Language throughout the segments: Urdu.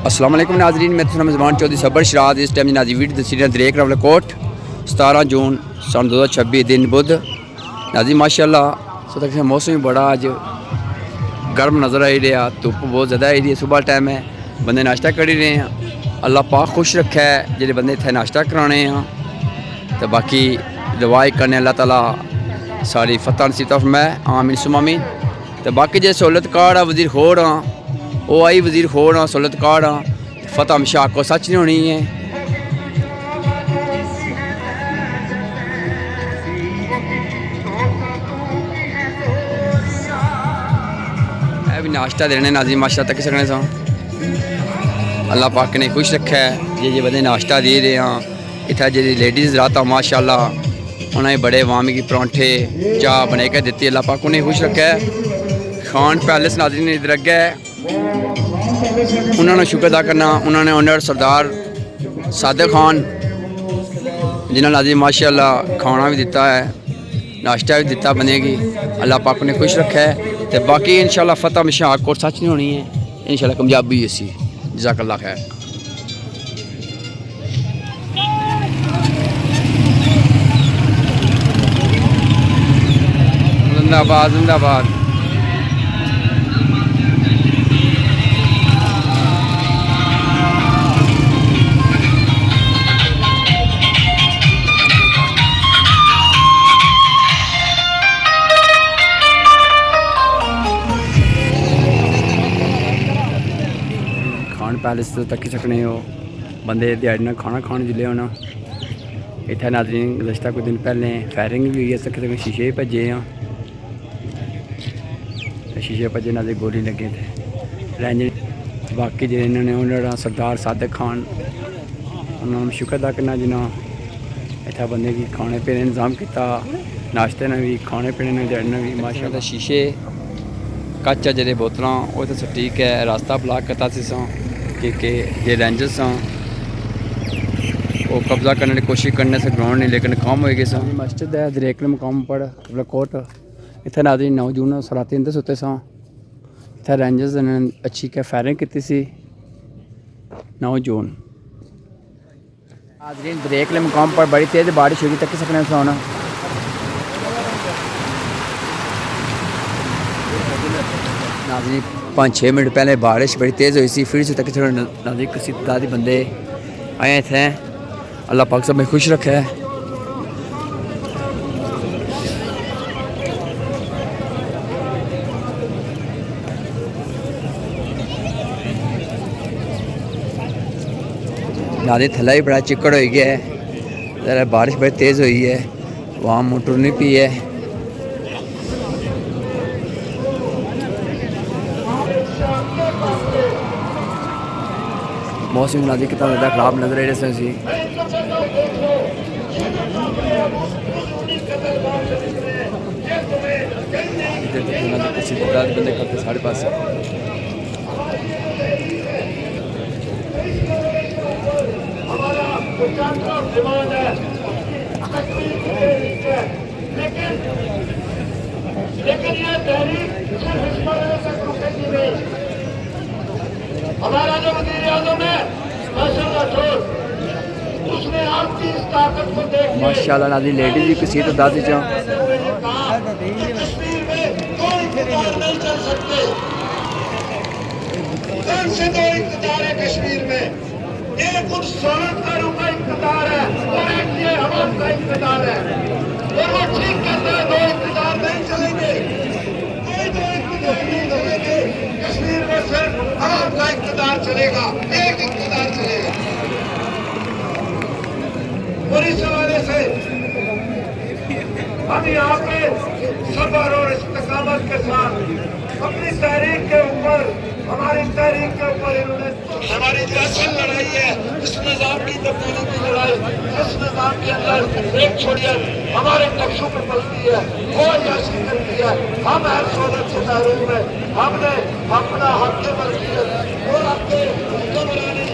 السلام علیکم ناظرین، میں تھا میزبان چودھری صبر شراز۔ اس ٹائم ناظرین ویڈیو دسی دریک راولہ کوٹ 17 جون سن 2026 دن بدھ ناظرین ماشاءاللہ تک موسم بڑا اج گرم نظر آئی رہا، دھوپ بہت زیادہ آئی رہی ہے، صبح ٹائم ہے، بندے ناشتہ کری رہے ہیں۔ اللہ پاک خوش رکھا ہے جڑے بندے اتنے ناشتہ کرانے ہیں، تو باقی دعا کرنے اللہ تعالیٰ ساری فتح نصیب فرمائے، آمین ثم آمین۔ تو باقی جی سہولت کارڈ آ وزیر خور ہاں، وہ آئی وزیر خور ہاں، سہولت کارڈ ہاں، فتح ہمیشہ کو سچ نہیں ہونی ہے۔ اے بھی ناشتہ دینے ناظرین ماشاء تک سکنے سا اللہ پاک نے خوش رکھا ہے جی بندے ناشتہ دے رہے ہیں۔ اتنے جی لیڈیز رہتا ماشاء اللہ انہیں بڑے وامی کی پرونٹھے چاہ بنے کے دیتی، اللہ پاک انہیں خوش رکھا ہے۔ خان پیلس ناظرین ادھر اگے ہے، انہوں نے شکر ادا کرنا، انہوں نے اونر سردار صادق خان جنہوں نے ناظرین ماشاء اللہ کھانا بھی دیتا ہے، ناشتہ بھی دیتا بنے گی، اللہ پاک نے خوش رکھا ہے۔ تو باقی انشاءاللہ فتح ہمیشہ حق اور سچ نہیں ہونی ہے، انشاءاللہ کامیابی اسی۔ جزاک اللہ خیر۔ زندہ آباد زندہ آباد۔ خان پیلس تک سکنے ہو بندے دیہڑی نہ کھانا کھان جلے ہونا۔ اتنے ناظرین گزشتہ کچھ دن پہلے فائرنگ بھی ہوئی ہے، سکتے شیشے بھجے ہیں، شیشے بھجے ناظرین گولی لگے تھے رینجر۔ باقی جی انہوں نے انہوں سردار صادق خان انہوں نے شکر ادا کرنا جنہوں اتنا بندے کی کھانے پینے انتظام کیتا، ناشتے نے بھی کھانے پینے نے دیہڑی نے بھی ماشاء اللہ۔ شیشے کچ جڑے بوتلاں وہ تو ٹھیک ہے، راستہ بلاک کرتا سی سا کہ یہ رینجرس سا وہ قبضہ کرنے کی کوشش کرنے سے گراؤنڈ نہیں، لیکن کام ہوئے گی سا۔ مسجد ہے دریکل مقام پر قبلہ کوٹ، اتنے ناظرین 9 جون سراتی اندر ستے سا، اتنے رینجرز نے اچھی کیا فائرنگ کی سی 9 جون۔ ناظرین دریکل مقام پر بڑی تیز بارش ہوگی تک سکنے سے ہونا۔ ناظرین 5-6 منٹ پہلے بارش بڑی تیز ہوئی سی، پھر سے تک ناظرین کسی تعدادی بندے آئے تھے، اللہ پاک سب میں خوش رکھا ہے۔ ناظرین تھلا ہی بڑا چکڑ ہوئی گیا ہے، ذرا بارش بڑی تیز ہوئی ہے، وہاں موٹر نہیں پی ہے۔ موسم ناظرین کتنا زیادہ خراب نظر آ رہے سی۔ کسی بندے کرتے ساڑھے پاس ہمارا جو وزیر اعظم ہے اس نے آپ کی اس طاقت کو دیکھ ماشاء اللہ ناظرین لیڈیز بھی کسی تعداد سے کشمیر میں کوئی اقتدار نہیں چل سکتے۔ کون سے دو اقتدار ہے کشمیر میں؟ ایک ان سولت کا روپا اقتدار ہے اور ایک یہ حمام کا اقتدار ہے، اور وہ ٹھیک کرتا ہے، دو اقتدار نہیں چلیں گے، کوئی دو اقتدار نہیں چلیں گے۔ کشمیر میں صرف عوام کا اقتدار چلے گا، ایک اقتدار چلے گا۔ اور اس حوالے سے ہم یہاں پہ صبر اور استقامت کے ساتھ اپنی تحریک کے اوپر، ہماری تحریک کے اوپر انہوں نے ہماری جو اصل لڑائی ہے، اس نظام کی تبدیلی کی لڑائی، اس نظام کے اندر ایک چھوڑیت ہمارے نقشوں پر پلتی ہے، وہ عیاشی کرتی ہے۔ ہم ہر صورت سے تحریک میں ہم نے اپنا حق ملکیت اور اپنے حکمرانی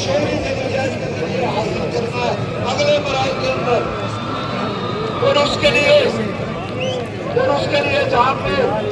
شہری جدوجہد کے ذریعے حاصل کرنا ہے اگلے مراحل کے اندر، اور اس کے لیے جہاں پہ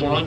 5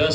10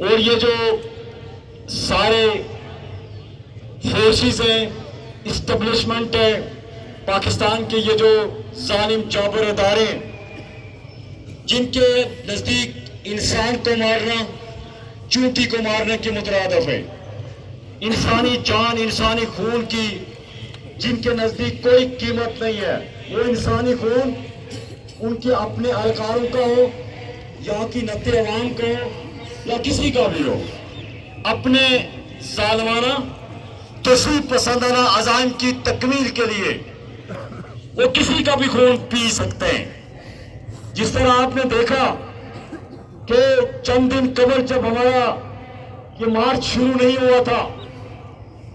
اور یہ جو سارے فورسز ہیں، اسٹیبلشمنٹ ہے پاکستان کے، یہ جو ظالم جابر ادارے ہیں جن کے نزدیک انسان کو مارنا چونٹی کو مارنے کے مترادف ہے، انسانی جان، انسانی خون کی جن کے نزدیک کوئی قیمت نہیں ہے، وہ انسانی خون ان کے اپنے اہلکاروں کا ہو، یہاں کی نت عوام کا ہو یا کسی کا بھی ہو، اپنے ظالمانہ توسیع پسندانہ عزائم کی تکمیل کے لیے وہ کسی کا بھی خون پی سکتے ہیں۔ جس طرح آپ نے دیکھا کہ چند دن قبل جب ہمارا یہ مارچ شروع نہیں ہوا تھا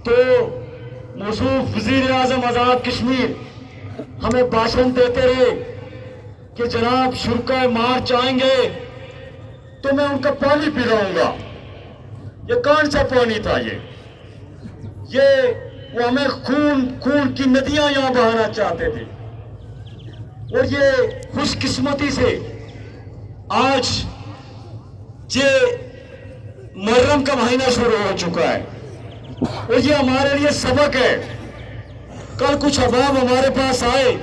تو موصوف وزیر اعظم آزاد کشمیر ہمیں بھاشن دیتے رہے کہ جناب شرکائے مارچ آئیں گے تو میں ان کا پانی پلاؤں گا۔ یہ کون سا پانی تھا؟ یہ وہ ہمیں خون کی ندیاں یہاں بہانا چاہتے تھے، اور یہ خوش قسمتی سے آج یہ محرم کا مہینہ شروع ہو چکا ہے، اور یہ ہمارے لیے سبق ہے۔ کل کچھ احباب ہمارے پاس آئے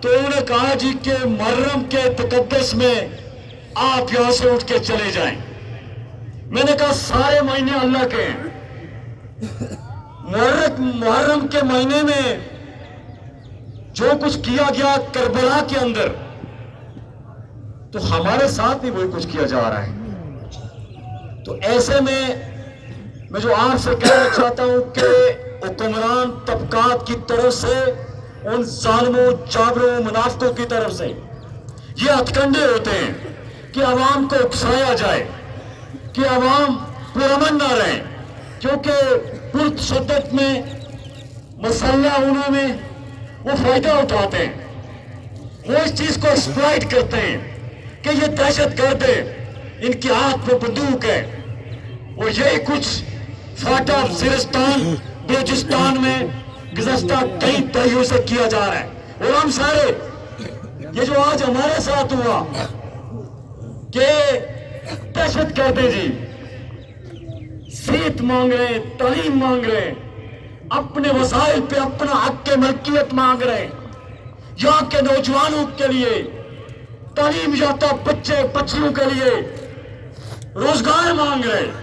تو انہوں نے کہا جی کہ محرم کے تقدس میں آپ یہاں سے اٹھ کے چلے جائیں۔ میں نے کہا سارے مہینے اللہ کے ہیں، محرم کے مہینے میں جو کچھ کیا گیا کربلا کے اندر تو ہمارے ساتھ بھی وہی کچھ کیا جا رہا ہے۔ تو ایسے میں جو آپ سے کہنا چاہتا ہوں کہ حکمران طبقات کی طرف سے، ان ظالموں، جابروں، منافقوں کی طرف سے یہ ہتھکنڈے ہوتے ہیں کہ عوام کو اکسایا جائے، کہ عوام پرامن نہ رہیں، کیونکہ پرتشدد میں مسلح ہونے میں وہ فائدہ اٹھاتے ہیں، وہ اس چیز کو ایکسپلائٹ کرتے ہیں کہ یہ دہشت گرد ہے، ان کے ہاتھ میں بندوق ہے، اور یہی کچھ فاٹا، وزیرستان، بلوچستان میں گزشتہ کئی دہائیوں سے کیا جا رہا ہے۔ اور ہم سارے یہ جو آج ہمارے ساتھ ہوا کہ دہشت گرد جی صحت مانگ رہے ہیں، تعلیم مانگ رہے ہیں، اپنے وسائل پہ اپنا حق کے ملکیت مانگ رہے ہیں، یہاں کے نوجوانوں کے لیے، تعلیم یافتہ بچے بچیوں کے لیے روزگار مانگ رہے ہیں۔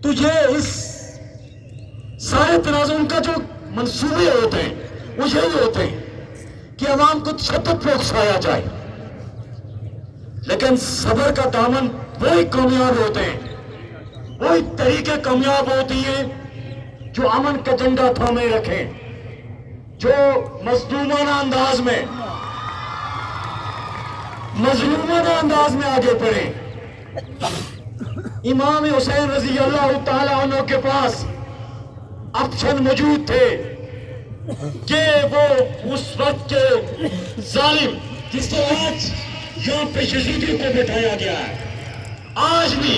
تو یہ اس سارے تنازع ان کا جو منصوبے ہوتے ہیں وہ یہی ہوتے ہیں کہ عوام کو تشدد پہ اکسایا جائے، لیکن صبر کا دامن وہی کامیاب ہوتے ہیں، وہی طریقے کامیاب ہوتی ہیں جو امن کا جھنڈا تھامے رکھیں، جو مظلومانہ انداز میں آگے بڑھیں۔ امام حسین رضی اللہ تعالی عنہ کے پاس آپشن موجود تھے کہ وہ اس وقت کے ظالم جس سے آج یہاں پہ یزیدی کو بٹھایا گیا ہے، آج بھی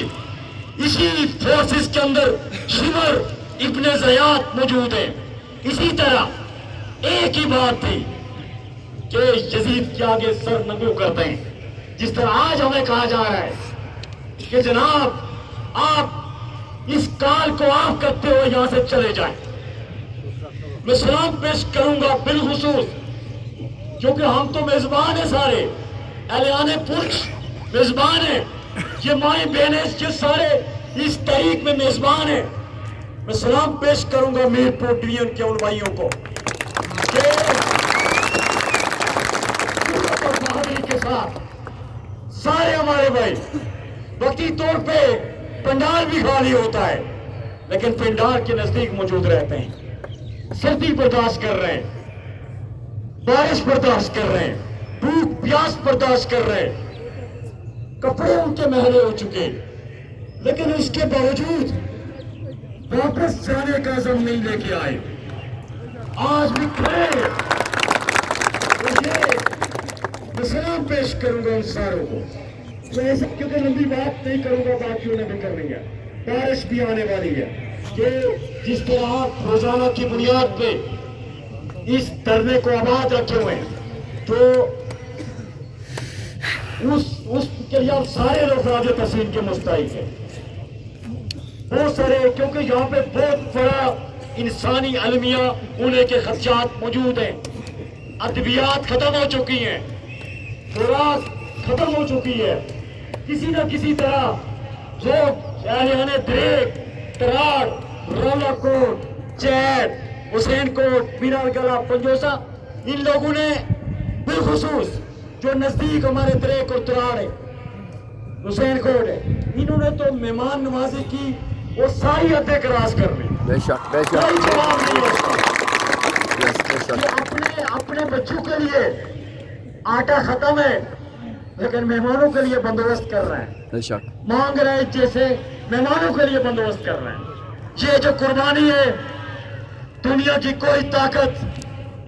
اسی فورسز کے اندر شمر ابن زیاد موجود ہیں۔ اسی طرح ایک ہی بات تھی کہ یزید کے آگے سر نگو کرتے ہیں، جس طرح آج ہمیں کہا جا رہا ہے کہ جناب آپ اس کال کو آف کرتے ہوئے یہاں سے چلے جائیں۔ میں سلام پیش کروں گا بالخصوص، کیونکہ ہم تو میزبان ہیں، سارے اہلیان پرش میزبان ہیں، یہ مائیں بہنیں یہ سارے اس تحریک میں میزبان ہیں۔ میں سلام پیش کروں گا میر پور ڈویژن کے ان بھائیوں کو کہ بہادری کے ساتھ سارے ہمارے بھائی وقتی طور پہ پنڈال بھی خالی ہوتا ہے لیکن پنڈال کے نزدیک موجود رہتے ہیں، سردی برداشت کر رہے ہیں، بارش برداشت کر رہے ہیں، بھوک پیاس برداشت کر رہے ہیں، کپڑے ان کے مہنگے ہو چکے، لیکن اس کے باوجود واپس جانے کا عزم نہیں لے کے آئے، آج بھی کھڑے ہیں۔ میں سلام پیش کروں گا ان ساروں کو، میں ایسا کیونکہ لمبی بات نہیں کروں گا، باقیوں نے بھی کرنی ہے، بارش بھی آنے والی ہے کہ جس طرح روزانہ کی بنیاد پہ اس دھرنے کو آباد رکھے ہوئے ہیں، جو اس کے لیے آپ سارے لوگ راج تحسین کے مستحق ہیں، بہت سارے، کیونکہ یہاں پہ بہت بڑا انسانی المیہ ہونے کے خدشات موجود ہیں، ادبیات ختم ہو چکی ہیں، خوراک ختم ہو چکی ہے، کسی نہ کسی طرح لوگ اہلیان دریک، تراڑ، رولا کوٹ، چیت، حسین کوٹ، مینار گلا، پنجوسا، ان لوگوں نے بالخصوص جو نزدیک ہمارے دریک اور تراڑ ہے، حسین کوٹ ہے، انہوں نے تو مہمان نوازی کی، وہ ساری حدیں کراس کر لی، بے شک بے شک کوئی جواب نہیں ہوتا، بے شک اپنے بچوں کے لیے آٹا ختم ہے لیکن مہمانوں کے لیے بندوبست کر رہے ہیں، بے شک مانگ رہے ہیں جیسے مہمانوں کے لیے بندوبست کر رہے ہیں۔ یہ جو قربانی ہے، دنیا کی کوئی طاقت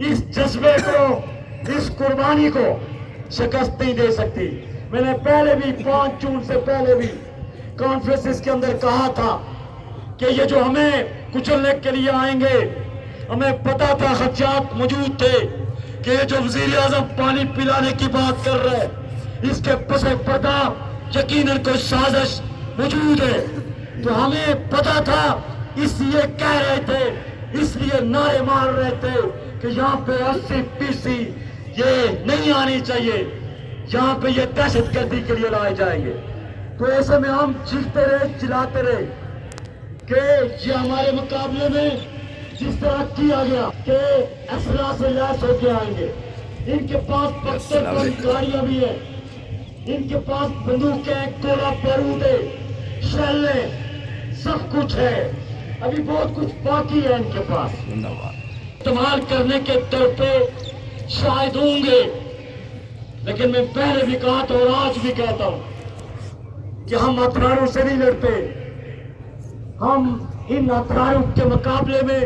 اس جذبے کو، اس قربانی کو شکست نہیں دے سکتی۔ میں نے پہلے بھی 5 جون سے پہلے بھی کانفرنسز کے اندر کہا تھا کہ یہ جو ہمیں کچلنے کے لیے آئیں گے، ہمیں پتا تھا، خدشات موجود تھے کہ یہ جو وزیر اعظم پانی پلانے کی بات کر رہے ہیں، اس کے پس پردہ یقیناً کوئی سازش موجود ہے، تو ہمیں پتا تھا، اس لیے کہہ رہے تھے، اس لیے نعرے مار رہے تھے کہ یہاں پہ 80% یہ نہیں آنی چاہیے، یہاں پہ یہ دہشت گردی کے لیے لائے جائیں گے۔ تو ایسے میں ہم چیختے رہے، چلاتے رہے کہ یہ ہمارے مقابلے میں جس طرح کیا گیا کہ اسلحہ سے لیس ہو کے آئیں گے، ان کے پاس پتھر بند گاڑیاں بھی ہیں، ان کے پاس بندوقیں، گولہ بارود ہے، شیل ہے، سب کچھ ہے، ابھی بہت کچھ باقی ہے ان کے پاس، استعمال کرنے کے طور پہ شاید ہوں گے، لیکن میں پہلے بھی کہا تھا اور آج بھی کہتا ہوں کہ ہم ہتھیاروں سے نہیں لڑتے، ہم ان ہتھیاروں کے مقابلے میں،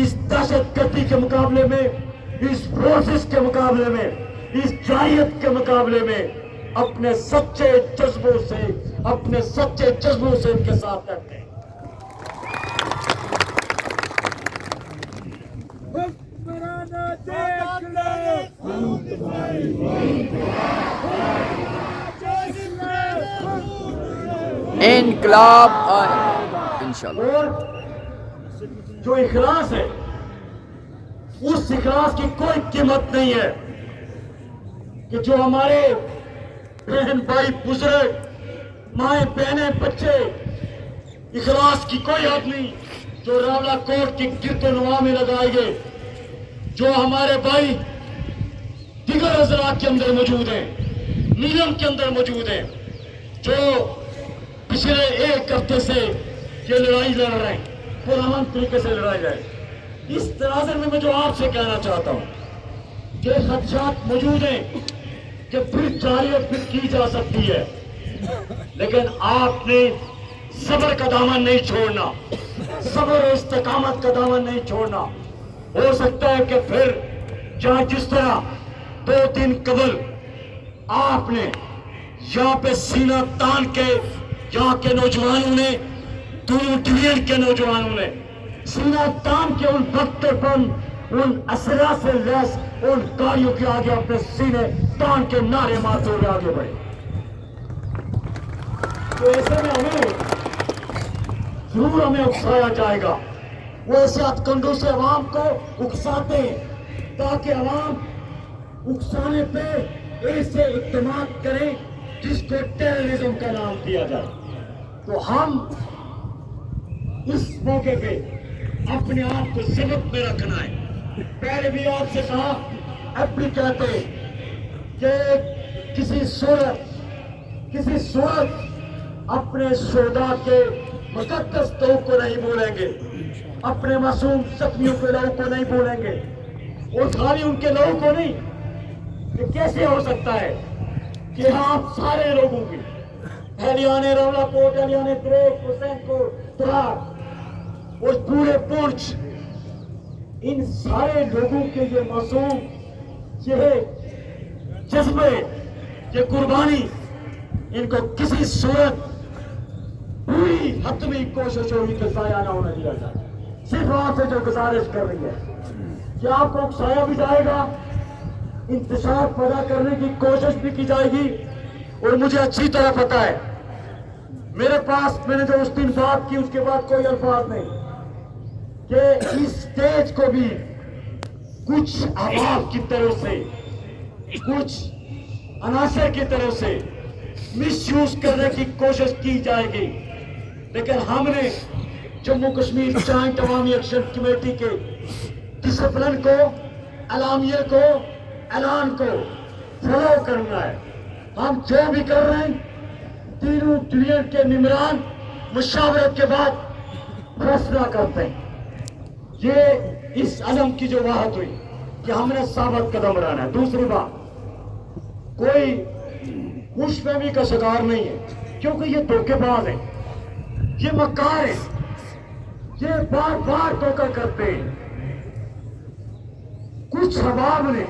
اس دہشت گردی کے مقابلے میں، اس فورسز کے مقابلے میں، اس جارحیت کے مقابلے میں اپنے سچے جذبوں سے، اپنے سچے جذبوں سے ان کے ساتھ رہتے ہیں۔ انقلاب انشاءاللہ۔ اور جو اخلاص ہے، اس اخلاص کی کوئی قیمت نہیں ہے کہ جو ہمارے بہن بھائی بزرگ، مائیں بہنیں بچے، اخلاص کی کوئی حد نہیں جو راولہ کوٹ کی گرد و نواح میں لگائے گئے، جو ہمارے بھائی دیگر اضلاع کے اندر موجود ہیں، نیلم کے اندر موجود ہیں، جو پچھلے 1 ہفتے سے یہ لڑائی لڑ رہے ہیں، پرامن طریقے سے لڑائی جائے۔ اس تناظر میں جو آپ سے کہنا چاہتا ہوں کہ خدشات موجود ہیں کہ پھر جارحیت پھر کی جا سکتی ہے، لیکن آپ نے صبر کا دامن نہیں چھوڑنا، صبر و استقامت کا دامن نہیں چھوڑنا۔ ہو سکتا ہے کہ پھر جہاں جس طرح 2 دن قبل آپ نے یہاں پہ سینہ تان کے، یہاں کے نوجوانوں نے، دونوں ڈویژن کے نوجوانوں نے سینہ تان کے ان بختر بند، ان اسلحہ سے لیس ان گاڑیوں کے آگے اپنے سینے تان کے نعرے مارتے ہوئے آگے بڑھے۔ تو ایسے میں ضرور ہمیں اکسایا جائے گا، وہ ایسے ہتھ کنڈوں سے عوام کو اکساتے ہیں تاکہ عوام اکسانے پہ ایسے اقدامات کریں جس کو ٹیررزم کا نام دیا جائے۔ تو ہم اس موقع پہ اپنے آپ کو ضبط میں رکھنا ہے۔ پہلے بھی آپ سے کہا، اب بھی کہتے کہ کسی صورت اپنے شہداء کے مقدس لہو کو نہیں بولیں گے، اپنے معصوم زخمیوں کے لہو کو نہیں بولیں گے، اور خالی ان کے لہو کو نہیں، یہ کیسے ہو سکتا ہے کہ آپ سارے لوگوں کی، اہلیان رولا کوٹ، اہلیان دریک، حسین کوٹ، تراڑ اور پورے پونچھ، ان سارے لوگوں کے یہ معصوم، یہ جذبے، یہ قربانی، ان کو کسی صورت پوری حتمی کوشش ہوئی کہ ضائع نہ ہونے دیا جائے۔ صرف آپ سے جو گزارش کر رہی ہے کہ آپ کو اکسایا بھی جائے گا, انتشار پیدا کرنے کی کوشش بھی کی جائے گی. اور مجھے اچھی طرح پتا ہے, میرے پاس میں نے جو اس دن بات کی اس کے بعد کوئی الفاظ نہیں, کہ اس سٹیج کو بھی کچھ احباب کی طرف سے, کچھ عناصر کی طرف سے مس یوز کرنے کی کوشش کی جائے گی. لیکن ہم نے جموں کشمیر جوائنٹ عوامی ایکشن کمیٹی کے ڈسپلن کو, اعلامیے کو, اعلان کو فالو کرنا ہے. ہم جو بھی کر رہے ہیں تینوں ڈویژن کے ممبران مشاورت کے بعد فیصلہ کرتے ہیں. یہ اس عزم کی جو بات ہوئی کہ ہم نے ثابت قدم بڑھانا ہے. دوسری بات, کوئی خوش فہمی کا شکار نہیں ہے, کیونکہ یہ دھوکے باز ہیں, یہ مکار ہیں, یہ بار بار دھوکہ کرتے ہیں. کچھ حباب نے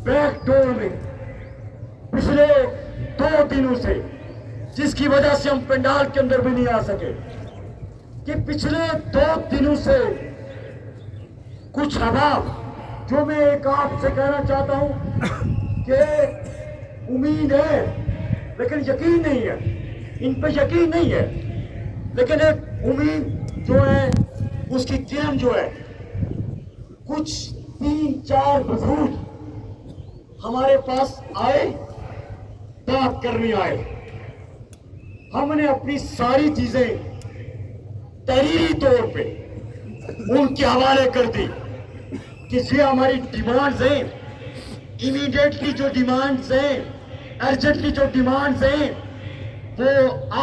بیک ڈور میں پچھلے 2 دنوں سے, جس کی وجہ سے ہم پنڈال کے اندر بھی نہیں آ سکے, کہ پچھلے 2 دنوں سے کچھ حباب, جو میں ایک آپ سے کہنا چاہتا ہوں کہ امید ہے لیکن یقین نہیں ہے, ان پہ یقین نہیں ہے, لیکن ایک امید جو ہے اس کی کرن جو ہے, کچھ 3-4 وفود ہمارے پاس آئے, بات کرنے آئے. ہم نے اپنی ساری چیزیں تحریری طور پہ ان کے حوالے کر دی کہ یہ ہماری ڈیمانڈز ہیں, امیڈیٹلی جو ڈیمانڈز ہیں, ارجنٹلی جو ڈیمانڈز ہیں, وہ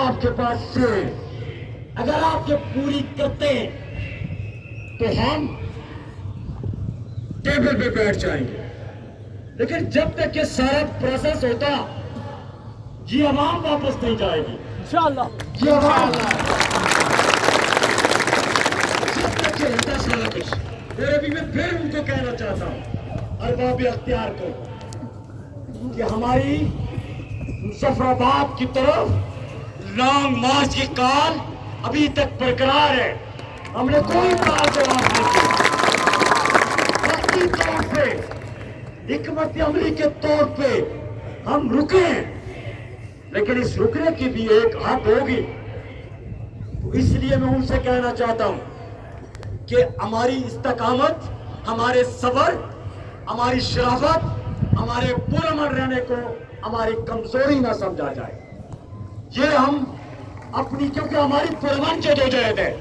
آپ کے پاس سے اگر آپ یہ پوری کرتے ہیں تو ہم ٹیبل پہ بیٹھ جائیں گے. لیکن جب تک یہ سارا پروسیس ہوتا, یہ عوام واپس نہیں جائے گی انشاءاللہ. یہ عوام جب تک یہ ہوتا سارا کچھ, میرے بھی میں پھر ان کو کہنا چاہتا ہوں, ارباب اختیار کو, کہ ہماری مظفرآباد کی طرف لانگ مارچ کی کال ابھی تک برقرار ہے. ہم نے کوئی کال جواب نہیں کی. وقتی طور پہ, حکمت عملی کے طور پہ ہم رکے ہیں, لیکن اس رکنے کی بھی ایک حد ہوگی. تو اس لیے میں ان سے کہنا چاہتا ہوں کہ ہماری استقامت, ہمارے صبر, ہماری شرافت, ہمارے پرامن رہنے کو ہماری کمزوری نہ سمجھا جائے. یہ ہم اپنی, کیونکہ ہماری پرامن جدوجہد ہے,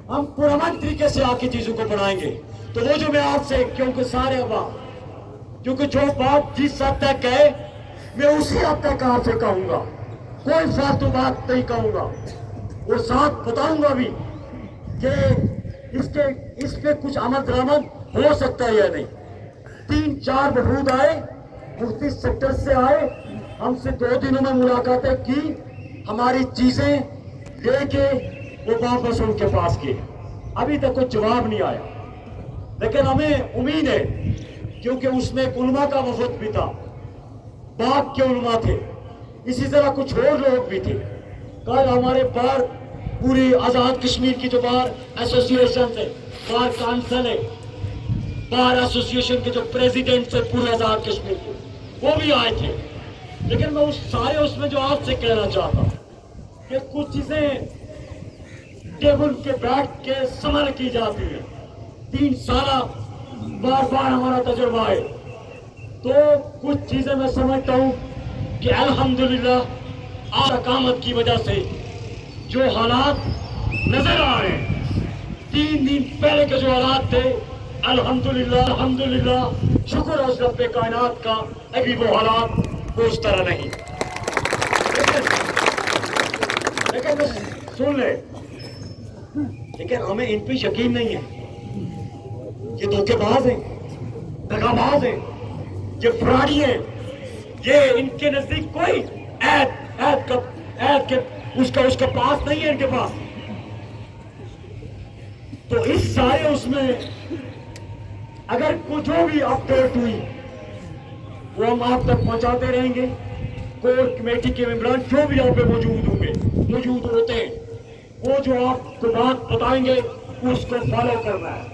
ہم پرامن طریقے سے آ کے چیزوں کو بڑھائیں گے. تو وہ جو میں آپ سے, کیونکہ سارے عوام, کیونکہ جو بات جس حد تک ہے میں اسی حد تک آپ سے کہوں گا, کوئی فالتو بات نہیں کہوں گا, اور ساتھ بتاؤں گا بھی کہ اس پہ کچھ عمل درآمد ہو سکتا ہے یا نہیں. 3-4 وفود آئے, مختلف سیکٹر سے آئے, ہم سے 2 دنوں میں ملاقاتیں کی, ہماری چیزیں لے کے وہ واپس ان کے پاس کی. ابھی تک کوئی جواب نہیں آیا, لیکن ہمیں امید ہے, کیونکہ اس میں ایک علماء کا وفد بھی تھا, باغ کے علماء تھے, اسی طرح کچھ اور لوگ بھی تھے. کل ہمارے بار پوری آزاد کشمیر کی جو بار ایسوسیشن ہے, بار کانسل ہے, بار ایسوسیشن کے جو پریزیڈنٹ ہے پورے آزاد کشمیر کے, وہ بھی آئے تھے. لیکن میں اس میں جو آپ سے کہنا چاہتا ہوں کہ کچھ چیزیں ٹیبل کے بیٹھ کے سمجھ کی جاتی ہیں. 3 سالہ بار بار ہمارا تجربہ ہے, تو کچھ چیزیں میں سمجھتا ہوں کہ الحمدللہ استقامت کی وجہ سے جو حالات نظر آ رہے ہیں, 3 دن پہلے کے جو حالات تھے, الحمدللہ شکر ہے اس رب کائنات کا, ابھی وہ حالات اس طرح نہیں. لیکن سن لے, لیکن ہمیں ان پہ یقین نہیں ہے. یہ دھوکے باز ہیں, دغا باز ہیں, یہ فراڈی ہیں, یہ ان کے نزدیک کوئی عید اس کا پاس نہیں ہے ان کے پاس. تو اس سارے اس میں اگر کچھ جو بھی اپڈیٹ ہوئی وہ ہم آپ تک پہنچاتے رہیں گے. کور کمیٹی کے ممبران جو بھی یہاں پہ موجود ہوتے ہیں, وہ جو آپ کو بات بتائیں گے اس کو فالو کرنا ہے.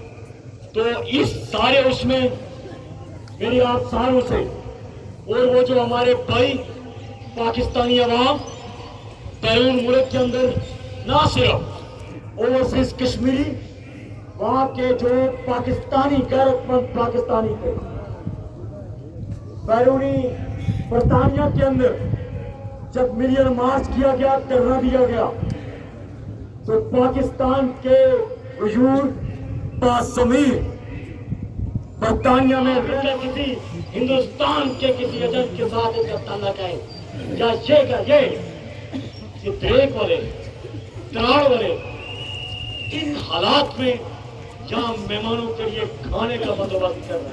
تو اس سارے اس میں میری آپ ساروں سے اور وہ جو ہمارے بھائی پاکستانی عوام بیرون ملک کے اندر نہ صرف اوورسیز کشمیری وہاں کے جو پاکستانی غیرت مند پاکستانی تھے بیرونی برطانیہ کے اندر جب ملین مارچ کیا گیا دھرنا دیا گیا تو پاکستان کے وجود باسمیر برطانیہ میں کسی ہندوستان کے کسی ایجنٹ کے ساتھ ایک تعلق ہے یا یہ بریک والے تراڑ والے ان حالات میں جہاں مہمانوں کے لیے کھانے کا بندوبست کر رہے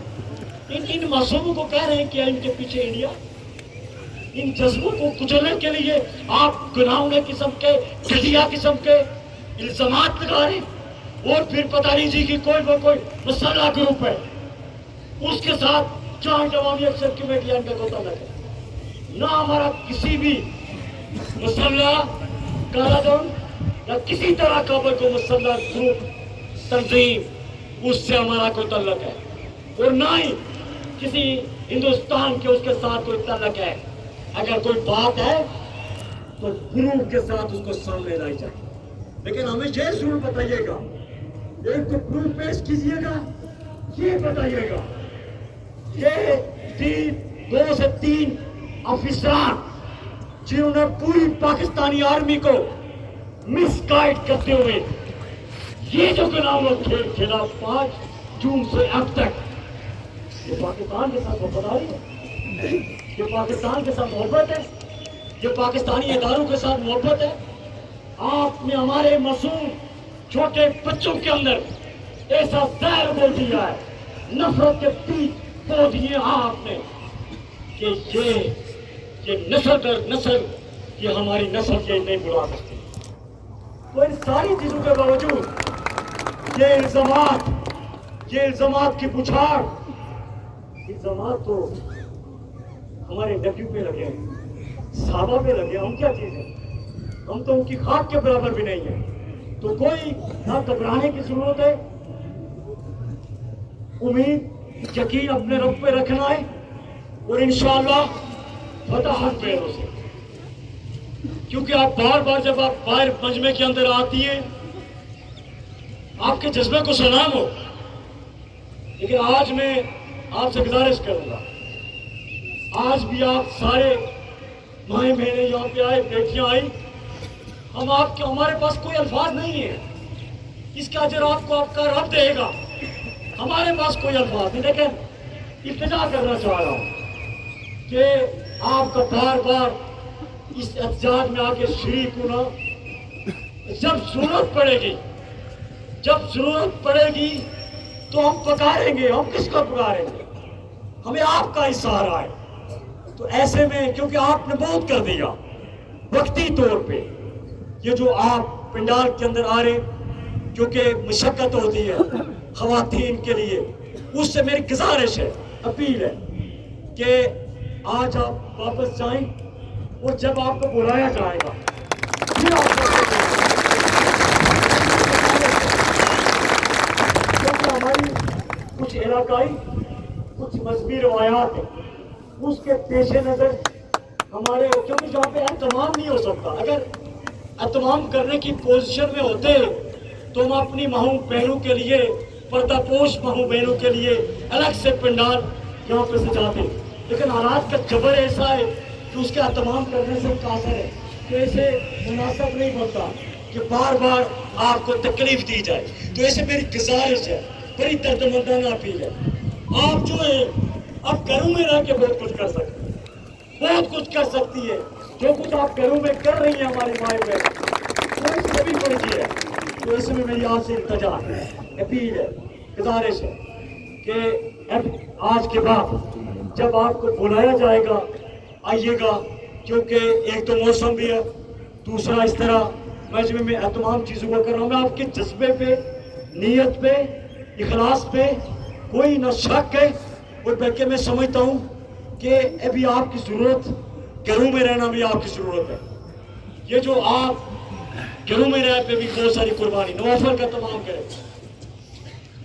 ہیں ان معصوموں کو کہہ رہے ہیں کہ ان کے پیچھے انڈیا ان جذبوں کو کچلنے کے لیے آپ گناہوں قسم کے گھٹیا قسم کے الزامات لگا رہے ہیں اور پھر پتہ نہیں جی کہ کوئی مسلح گروپ ہے اس کے ساتھ جوائنٹ عوامی ایکشن کمیٹی ان کا کوئی تعلق ہے نہ ہمارا کسی بھی مسلح کالا دھن یا کسی طرح کا کوئی مسلح گروپ تنظیم اس سے ہمارا کوئی تعلق ہے اور نہ ہی کسی ہندوستان کے اس کے ساتھ کوئی تعلق ہے اگر کوئی بات ہے تو پروف کے ساتھ اس کو سامنے لائی جائے لیکن ہمیں یہ ضرور بتائیے گا ایک تو پروف پیش کیجیے گا یہ بتائیے گا یہ 2 سے 3 افسران جنہوں نے پوری پاکستانی آرمی کو مس گائیڈ کرتے ہوئے یہ جو گناہوں کھیلا 5 جون سے اب تک یہ پاکستان کے ساتھ وفاداری ہے یہ پاکستان کے ساتھ محبت ہے یہ پاکستانی اداروں کے ساتھ محبت ہے آپ نے ہمارے معصوم چھوٹے بچوں کے اندر ایسا زہر بول دیا ہے نفرت کے بیج بو دیے آپ نے کہ یہ نسل در نسل یہ ہماری نسل یہ نہیں بڑھا سکتی تو ان ساری چیزوں کے باوجود یہ الزامات کی پچھاڑ الزامات تو ہمارے نبیوں پہ لگے ہیں صحابہ پہ لگے ہم کیا چیز ہیں ہم تو ان کی خاک کے برابر بھی نہیں ہیں تو کوئی نہ گھبرانے کی ضرورت ہے امید یقین اپنے رب پہ رکھنا ہے اور انشاءاللہ فتح حق پہ ہو سکے کیونکہ آپ بار بار جب آپ باہر مجمع کے اندر آتی ہیں آپ کے جذبے کو سلام ہو لیکن آج میں آپ سے گزارش کروں گا آج بھی آپ سارے مائیں بہنیں یہاں پہ آئے بیٹیاں آئی ہمارے پاس کوئی الفاظ نہیں ہے اس کا اجر آپ کو آپ کا رب دے گا ہمارے پاس کوئی الفاظ نہیں لیکن التجا کرنا چاہ رہا ہوں کہ آپ کا بار بار اس احتجاج میں آ کے شریک ہونا جب ضرورت پڑے گی تو ہم پکاریں گے ہم کس کو پکاریں گے ہمیں آپ کا ہی سہارا ہے تو ایسے میں کیونکہ آپ نے بہت کر دیا وقتی طور پہ یہ جو آپ پنڈال کے اندر آ رہے کیونکہ مشقت ہوتی ہے خواتین کے لیے اس سے میری گزارش ہے اپیل ہے کہ آج آپ واپس جائیں اور جب آپ کو بلایا جائے گا پھر آپ کیونکہ ہماری کچھ علاقائی کچھ مذہبی روایات ہیں اس کے پیش نظر ہمارے کیونکہ جہاں پہ اہتمام نہیں ہو سکتا اگر اہتمام کرنے کی پوزیشن میں ہوتے تو ہم اپنی ماؤں بہنوں کے لیے پردہ پوش ماؤں بہنوں کے لیے الگ سے پنڈال یہاں پہ سجاتے لیکن حالات کا جبر ایسا ہے کہ اس کے اہتمام کرنے سے قاصر ہے تو ایسے مناسب نہیں بنتا کہ بار بار آپ کو تکلیف دی جائے تو ایسے میری گزارش ہے بڑی دردمندانہ اپیل ہے آپ جو ہے اب گھروں میں رہ کے بہت کچھ کر سکتے ہیں بہت کچھ کر سکتی ہے جو کچھ آپ گھروں میں کر رہی ہیں ہماری مائیں بہن وہ اس سے بھی پڑھتی ہے تو اس میں میری آپ سے التجا ہے اپیل ہے گزارش ہے کہ آج کے بعد جب آپ کو بلایا جائے گا آئیے گا کیونکہ ایک تو موسم بھی ہے دوسرا اس طرح مجمع میں تمام چیزوں کو کر رہا ہوں میں آپ کے جذبے پہ نیت پہ اخلاص پہ کوئی نہ شک ہے اور بلکہ میں سمجھتا ہوں کہ ابھی آپ کی ضرورت گھروں میں رہنا بھی آپ کی ضرورت ہے یہ جو آپ گھروں میں رہ پہ بھی بہت ساری قربانی نوافل کا تمام کریں